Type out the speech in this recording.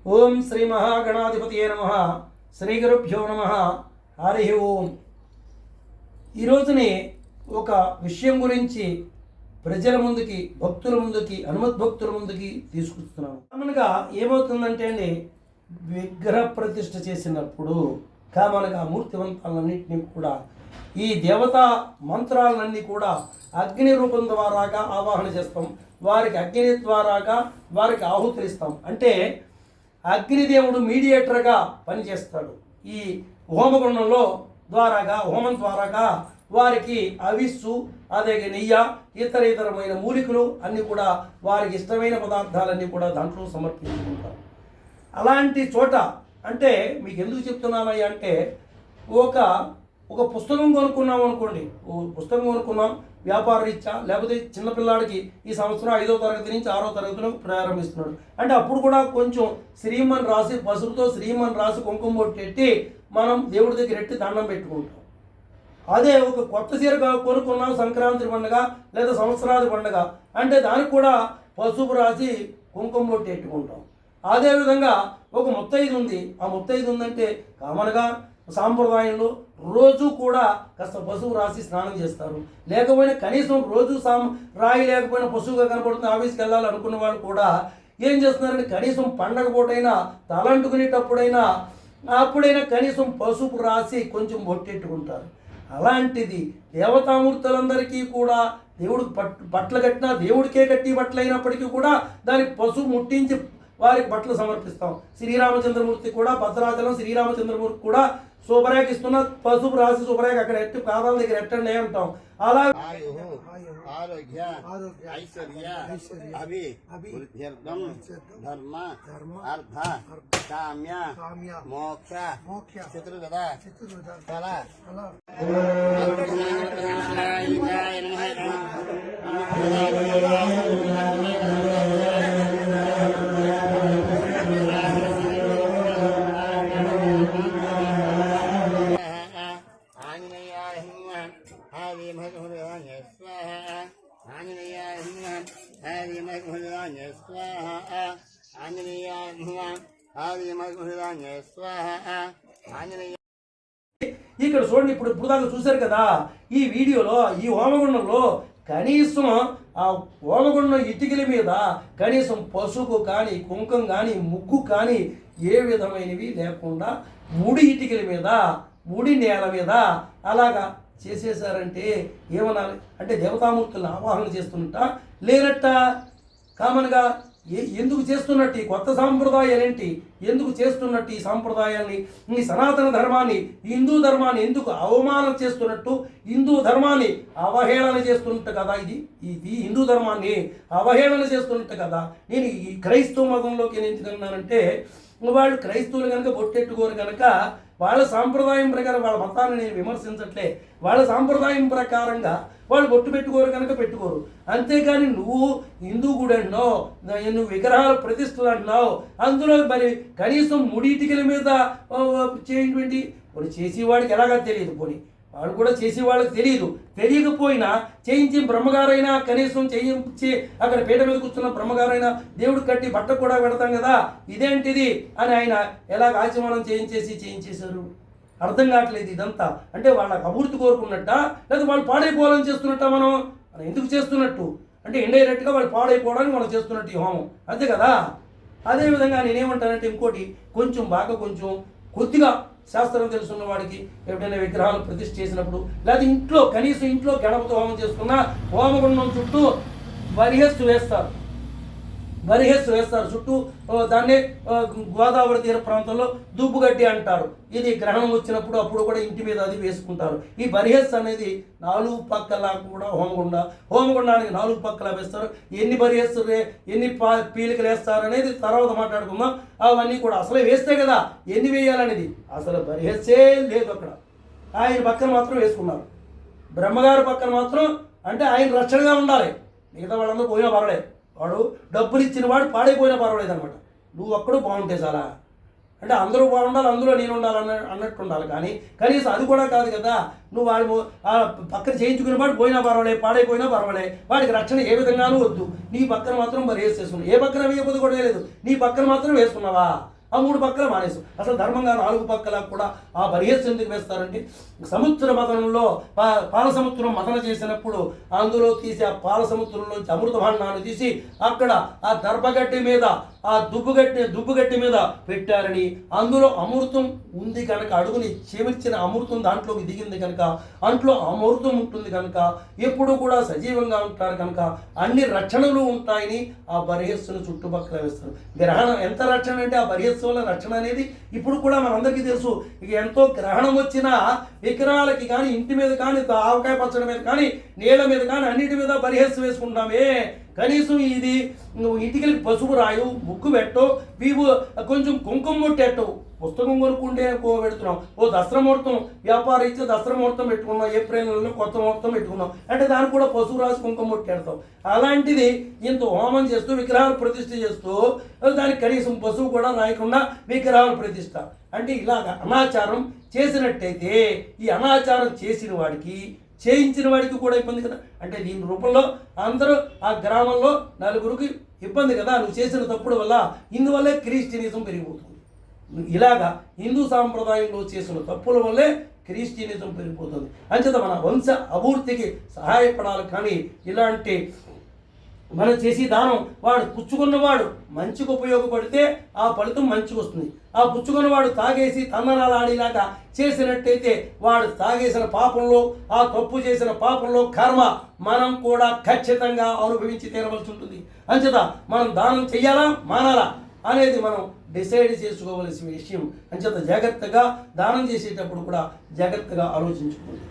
ఓం శ్రీ మహాగణాధిపతియే నమః. శ్రీ గురుభ్యో నమః. హరి ఓం. ఈరోజుని ఒక విషయం గురించి ప్రజల ముందుకి, భక్తుల ముందుకి, హనుమద్భక్తుల ముందుకి తీసుకొస్తున్నాను. కామన్గా ఏమవుతుందంటే అండి, విగ్రహ ప్రతిష్ఠ చేసినప్పుడు కామన్గా మూర్తివంతాలన్నింటినీ కూడా ఈ దేవతా మంత్రాలన్నీ కూడా అగ్ని రూపం ద్వారాగా ఆవాహన చేస్తాం. వారికి అగ్ని ద్వారాగా వారికి ఆహుతులు ఇస్తాం. అంటే అగ్నిదేవుడు మీడియేటర్గా పనిచేస్తాడు. ఈ హోమగుండంలో హోమం ద్వారాగా వారికి అవిస్సు, అదే నెయ్యి, ఇతరమైన మూలికలు అన్నీ కూడా వారికి ఇష్టమైన పదార్థాలన్నీ కూడా దాంట్లో సమర్పించుకుంటారు. అలాంటి చోట అంటే మీకు ఎందుకు చెప్తున్నామయ్యా అంటే, ఒక పుస్తకం కొనుక్కున్నాం అనుకోండి, పుస్తకం కొనుక్కున్నాం వ్యాపార రీత్యా, లేకపోతే చిన్నపిల్లాడికి ఈ సంవత్సరం 5వ తరగతి నుంచి 6వ తరగతిలో ప్రారంభిస్తున్నాడు అంటే అప్పుడు కూడా కొంచెం శ్రీమన్ రాసి, పసుపుతో శ్రీమన్ రాసి కుంకుమ బొట్టెట్టి మనం దేవుడి దగ్గర ఎట్టి దండం పెట్టుకుంటాం. అదే ఒక కొత్త చీర కొనుక్కున్నాం సంక్రాంతి పండుగ లేదా సంవత్సరాది పండుగ అంటే దానికి కూడా పసుపు రాసి కుంకుమ బొట్టు ఎట్టుకుంటాం. అదేవిధంగా ఒక ముత్తైదు ఉంది. ఆ ముత్తైదు ఉందంటే కామన్గా సాంప్రదాయంలో రోజు కూడా కాస్త పసుపు రాసి స్నానం చేస్తారు. లేకపోయినా కనీసం రోజు రాయి లేకపోయినా పసుపుగా కనపడుతుంది, ఆఫీస్కి వెళ్ళాలి అనుకున్న వాళ్ళు కూడా ఏం చేస్తున్నారంటే కనీసం పండగ పూటైనా తలంటుకునేటప్పుడైనా అప్పుడైనా కనీసం పసుపు రాసి కొంచెం బొట్టెట్టుకుంటారు. అలాంటిది దేవతామూర్తులందరికీ కూడా దేవుడికి బట్టలు కట్టినా దేవుడికే కట్టి బట్టలు అయినప్పటికీ కూడా దానికి పసుపు ముట్టించి వారికి బట్టలు సమర్పిస్తాం. శ్రీరామచంద్రమూర్తి కూడా భద్రాచలం శ్రీరామచంద్రమూర్తి కూడా శుభరేఖ ఇస్తున్న పసుపు రాసి శుభరేఖ అక్కడ ఎట్టి పాదాల దగ్గర ఎట్టండి అంటాం. అలా ఆరోగ్య ఐశ్వర్య అభివృద్ధ్యర్థం ధర్మ అర్థ కామ్య మోక్ష చతుర్విధ ఫల ఇక్కడ చూడండి, ఇప్పుడు దాకా చూశారు కదా ఈ వీడియోలో, ఈ హోమగుండంలో కనీసం ఆ హోమగుండం ఇటుకల మీద కనీసం పసుపు కానీ, కుంకం కానీ, ముగ్గు కానీ ఏ విధమైనవి లేకుండా ముడి ఇటుకల మీద, ముడి నేల మీద అలాగా చేసేసారంటే ఏమనాలి అంటే దేవతామూర్తులను ఆవాహన చేస్తున్నట్ట లేనట్ట? కామన్గా ఎందుకు చేస్తున్నట్టు ఈ కొత్త సాంప్రదాయాలేంటి, ఎందుకు చేస్తున్నట్టు ఈ సాంప్రదాయాల్ని, ఈ సనాతన ధర్మాన్ని, హిందూ ధర్మాన్ని ఎందుకు అవమానం చేస్తున్నట్టు, హిందూ ధర్మాన్ని అవహేళన చేస్తున్నట్టు కదా? ఇది హిందూ ధర్మాన్ని అవహేళన చేస్తున్నట్టు కదా. నేను ఈ క్రైస్తవ మతంలోకి ఎందుకన్నానంటే, వాళ్ళు క్రైస్తవులు కనుక బొట్టెట్టుకోరు కనుక వాళ్ళ సాంప్రదాయం ప్రకారం, వాళ్ళ మతాన్ని నేను విమర్శించట్లే, వాళ్ళ సాంప్రదాయం ప్రకారంగా వాళ్ళు బొట్టు పెట్టుకోరు కనుక పెట్టుకోరు. అంతేకాని నువ్వు హిందూ గుడి అంటున్నావు, నువ్వు విగ్రహాల ప్రతిష్టలు అంటున్నావు, అందులో మరి కనీసం ముడిటికల మీద చేయటువంటి కొన్ని చేసేవాడికి ఎలాగా తెలియదు, పోనీ వాళ్ళు కూడా చేసేవాళ్ళకి తెలియదు. తెలియకపోయినా చేయించి బ్రహ్మగారైనా కనీసం చేయించి అక్కడ పీట మీద కూర్చున్న బ్రహ్మగారైనా దేవుడికి కట్టి బట్ట కూడా పెడతాం కదా, ఇదేంటిది అని ఆయన ఎలాగ ఆచమనం చేయించేశారు? అర్థం కావట్లేదు ఇదంతా. అంటే వాళ్ళకి అభివృద్ధి కోరుకున్నట్ట, లేదా వాళ్ళు పాడైపోవాలని చేస్తున్నట్ట? మనం ఎందుకు చేస్తున్నట్టు అంటే ఇండైరెక్ట్గా వాళ్ళు పాడైపోవడానికి మనం చేస్తున్నట్టు ఈ హోమం, అంతే కదా. అదేవిధంగా నేనేమంటానంటే ఇంకోటి, కొంచెం కొద్దిగా శాస్త్రం తెలుసున్న వాడికి ఎప్పుడైనా విగ్రహాలు ప్రతిష్ఠ చేసినప్పుడు, లేదా కనీసం ఇంట్లో గణపతి హోమం చేసుకున్న హోమగుండం చుట్టూ బరిహస్సు వేస్తారు చుట్టూ. దాన్ని గోదావరి తీర ప్రాంతంలో దుబ్బుగడ్డి అంటారు. ఇది గ్రహణం వచ్చినప్పుడు అప్పుడు కూడా ఇంటి మీద అది వేసుకుంటారు. ఈ బరిహస్ అనేది 4 పక్కల కూడా హోమగుండానికి 4 పక్కల వేస్తారు. ఎన్ని బరిహస్సు ఎన్ని పీలికలు వేస్తారు అనేది తర్వాత మాట్లాడుకుందాం. అవన్నీ కూడా అసలు వేస్తే కదా ఎన్ని వేయాలనేది, అసలు బరిహస్సే లేదు అక్కడ. ఆయన పక్కన మాత్రం వేసుకున్నారు. బ్రహ్మగారి పక్కన మాత్రం అంటే ఆయన రక్షణగా ఉండాలి, మిగతా వాళ్ళందరూ పోయినా పర్వాలేదు. వాడు డబ్బులు ఇచ్చిన వాడు పాడైపోయినా పర్వాలేదు అనమాట. నువ్వు ఒక్కడు బాగుంటే చాలా. అంటే అందరూ బాగుండాలి, అందులో నేను ఉండాలి అన్నట్టు ఉండాలి. కానీ కనీసం అది కూడా కాదు కదా. నువ్వు వాడు ఆ పక్కన చేయించుకునే వాడు పోయినా పర్వాలే, పాడైపోయినా పర్వాలే, వాడికి రక్షణ ఏ విధంగానూ వద్దు. నీ పక్కన మాత్రం మరి వేసేసుకున్నావు. ఏ పక్కన వేయకపోతే కూడా లేదు, నీ పక్కన మాత్రం వేసుకున్నావా? ఆ 3 పక్కల మానేసు. అసలు ధర్మంగా 4 పక్కల కూడా ఆ బరిహస్సు ఎందుకు వేస్తారంటే, సముద్ర మథనంలో పాల సముద్రం మథన చేసినప్పుడు అందులో తీసి ఆ పాల సముద్రంలోంచి అమృత భాండాన్ని తీసి అక్కడ ఆ దర్భగడ్డి మీద, ఆ దుబ్బుగట్టి మీద పెట్టారని, అందులో అమృతం ఉంది కనుక, అడుగుని చేమిర్చిన అమృతం దాంట్లోకి దిగింది కనుక, అంట్లో అమృతం ఉంటుంది కనుక, ఎప్పుడు కూడా సజీవంగా ఉంటారు కనుక అన్ని రక్షణలు ఉంటాయని ఆ బరిహస్సును చుట్టుపక్కల వేస్తారు. గ్రహణం ఎంత రక్షణ అంటే ఆ బరిహస్సు వల్ల రక్షణ అనేది ఇప్పుడు కూడా మనందరికీ తెలుసు. ఇక ఎంతో గ్రహణం వచ్చినా విగ్రహాలకి కానీ, ఇంటి మీద కానీ, ఆవకాయ పచ్చడి మీద కానీ, నీళ్ళ మీద కానీ అన్నిటి మీద బరిహస్సు వేసుకుంటామే. కనీసం ఇది నువ్వు ఇటుకలకి పసుపు రాయు, ముగ్గు పెట్టు, వీవు కొంచెం కుంకుమ ముట్టేట్టు. పుస్తకం కొనుక్కుంటే పెడుతున్నాం. ఓ దసరా ముహూర్తం వ్యాపారం ఇచ్చే దసరా ముహూర్తం పెట్టుకున్నాం, ఏప్రిల్ నెలలో కొత్త ముహూర్తం పెట్టుకున్నాం అంటే దానికి కూడా పసుపు రాసి కుంకుమ ముట్టేడతాం. అలాంటిది ఇంత హోమం చేస్తూ విగ్రహాలు ప్రతిష్ఠ చేస్తూ దానికి కనీసం పసుపు కూడా రాయకుండా విగ్రహాలు ప్రతిష్ఠ అంటే ఇలాగ అనాచారం చేసినట్టయితే ఈ అనాచారం చేసిన వాడికి, చేయించిన వాడికి కూడా ఇబ్బంది కదా. అంటే దీని రూపంలో అందరూ ఆ గ్రామంలో నలుగురికి ఇబ్బంది కదా, నువ్వు చేసిన తప్పుడు వల్ల. ఇందువల్లే క్రిస్టియనిజం పెరిగిపోతుంది. ఇలాగా హిందూ సాంప్రదాయంలో చేసిన తప్పుల వల్లే క్రిస్టియనిజం పెరిగిపోతుంది. అంచేత మన వంశ అభివృద్ధికి సహాయపడాలి. కానీ ఇలాంటి మనం చేసి దానం వాడు పుచ్చుకున్నవాడు మంచికి ఉపయోగపడితే ఆ ఫలితం మంచిగా వస్తుంది. ఆ పుచ్చుకున్నవాడు తాగేసి తన్ననాలాడిలాగా చేసినట్టయితే వాడు తాగేసిన పాపంలో, ఆ తప్పు చేసిన పాపంలో కర్మ మనం కూడా ఖచ్చితంగా అనుభవించి తీరవలసి ఉంటుంది. అంచేత మనం దానం చెయ్యాలా మానాలా అనేది మనం డిసైడ్ చేసుకోవలసిన విషయం. అంచేత జాగ్రత్తగా దానం చేసేటప్పుడు కూడా జాగ్రత్తగా ఆలోచించుకోండి.